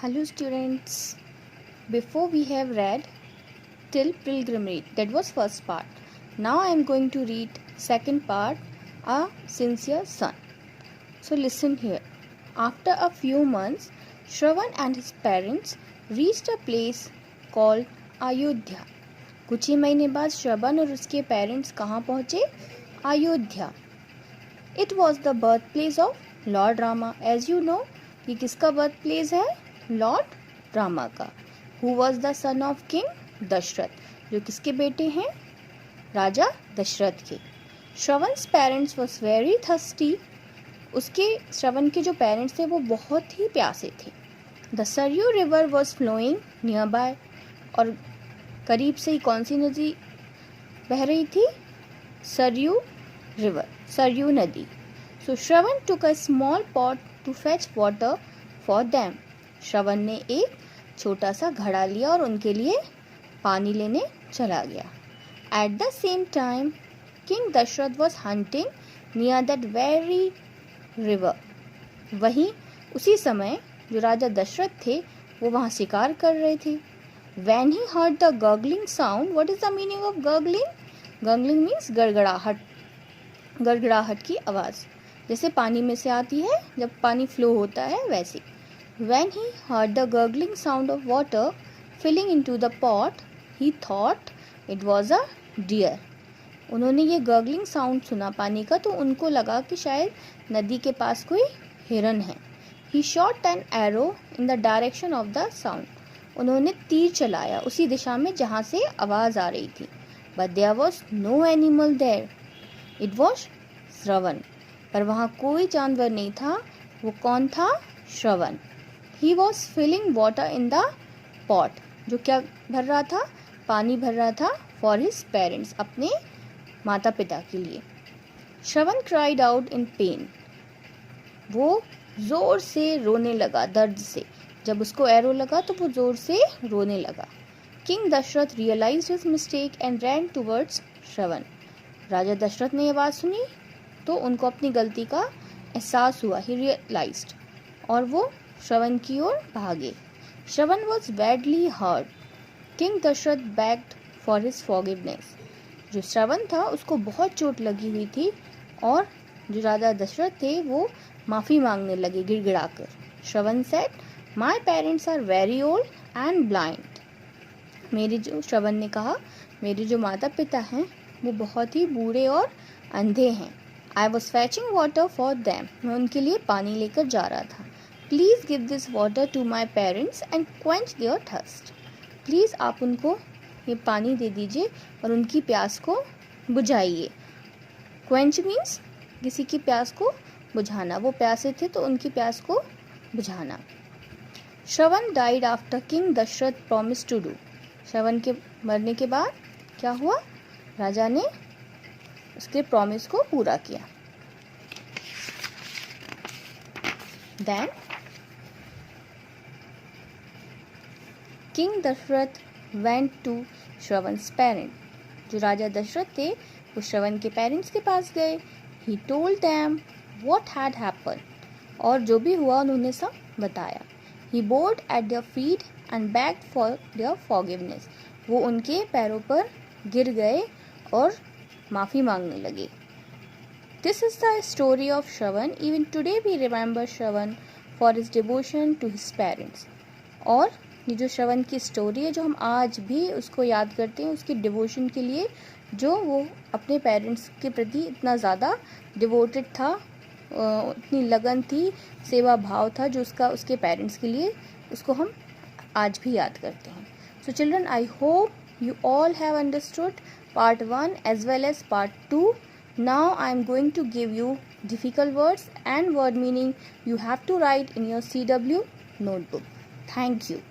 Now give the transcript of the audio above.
Hello students, before we have read till pilgrimage, that was first part. Now I am going to read second part, A Sincere Son. So listen here. After a few months, Shravan and his parents reached a place called Ayodhya. कुछ ही महीने बाद श्रवण और उसके parents कहाँ पहुँचे? Ayodhya. It was the birthplace of Lord Rama. As you know, ये किसका birth place है? लॉर्ड रामा का. Who was the son of king Dashrath, जो किसके बेटे हैं? राजा दशरथ के. Shravan's parents was very thirsty. उसके श्रवण के जो पेरेंट्स थे वो बहुत ही प्यासे थे. The Saryu river was flowing nearby, और करीब से ही कौन सी नदी बह रही थी? सरयू रिवर, सरयू नदी. So Shravan took a small pot to fetch water for them. Shravan ने एक छोटा सा घड़ा लिया और उनके लिए पानी लेने चला गया. At the same time king Dashrath was hunting near that very river. वहीं उसी समय जो राजा दशरथ थे वो वहाँ शिकार कर रहे थे. When he heard the gurgling sound, what is the meaning of gurgling? Gurgling means गड़गड़ाहट, गड़गड़ाहट की आवाज़, जैसे पानी में से आती है जब पानी फ्लो होता है वैसे. When he heard the gurgling sound of water filling into the pot, he thought it was a deer. उन्होंने ये gurgling sound सुना पानी का तो उनको लगा कि शायद नदी के पास कोई हिरन है. He shot an arrow in the direction of the sound. उन्होंने तीर चलाया उसी दिशा में जहाँ से आवाज़ आ रही थी. But there was no animal there. It was श्रवण. पर वहाँ कोई जानवर नहीं था. वो कौन था? श्रवण. He was filling water in the pot. जो क्या भर रहा था? पानी भर रहा था for his parents, अपने माता पिता के लिए. श्रवण cried out in pain. वो ज़ोर से रोने लगा दर्द से. जब उसको एरो लगा तो वो ज़ोर से रोने लगा. King Dasharath realized his mistake and ran towards श्रवण. राजा दशरथ ने ये बात सुनी तो उनको अपनी गलती का एहसास हुआ. He realized. और वो श्रवण की ओर भागे. Shravan was badly hurt. King Dasharath begged for his forgiveness. जो श्रवण था उसको बहुत चोट लगी हुई थी और जो राजा दशरथ थे वो माफ़ी मांगने लगे गिड़गिड़ाकर. श्रवण said, My parents are very old and blind. श्रवण ने कहा, मेरे जो माता पिता हैं वो बहुत ही बूढ़े और अंधे हैं. I was fetching water for them. मैं उनके लिए पानी लेकर जा रहा था. Please give this water to my parents and quench their thirst. Please आप उनको ये पानी दे दीजिए और उनकी प्यास को बुझाइए. Quench means किसी की प्यास को बुझाना. वो प्यासे थे तो उनकी प्यास को बुझाना. श्रवण died after King Dasharath promised to do. श्रवण के मरने के बाद क्या हुआ? राजा ने उसके प्रॉमिस को पूरा किया. Then King Dasharath went to श्रवण's parents. जो राजा दशरथ थे वो श्रवण के पेरेंट्स के पास गए. He told them what had happened. और जो भी हुआ उन्होंने सब बताया. He bowed at their feet and begged for their forgiveness. वो उनके पैरों पर गिर गए और माफ़ी मांगने लगे. This is the story of Shravan. Even today we remember Shravan for his devotion to his parents. और ये जो श्रवण की स्टोरी है जो हम आज भी उसको याद करते हैं उसकी डिवोशन के लिए, जो वो अपने पेरेंट्स के प्रति इतना ज़्यादा डिवोटेड था, इतनी लगन थी, सेवा भाव था जो उसका उसके पेरेंट्स के लिए, उसको हम आज भी याद करते हैं. So children, I hope you all have understood part 1 as well as part 2. Now I am going to give you difficult words and word meaning you have to write in your CW notebook. Thank you.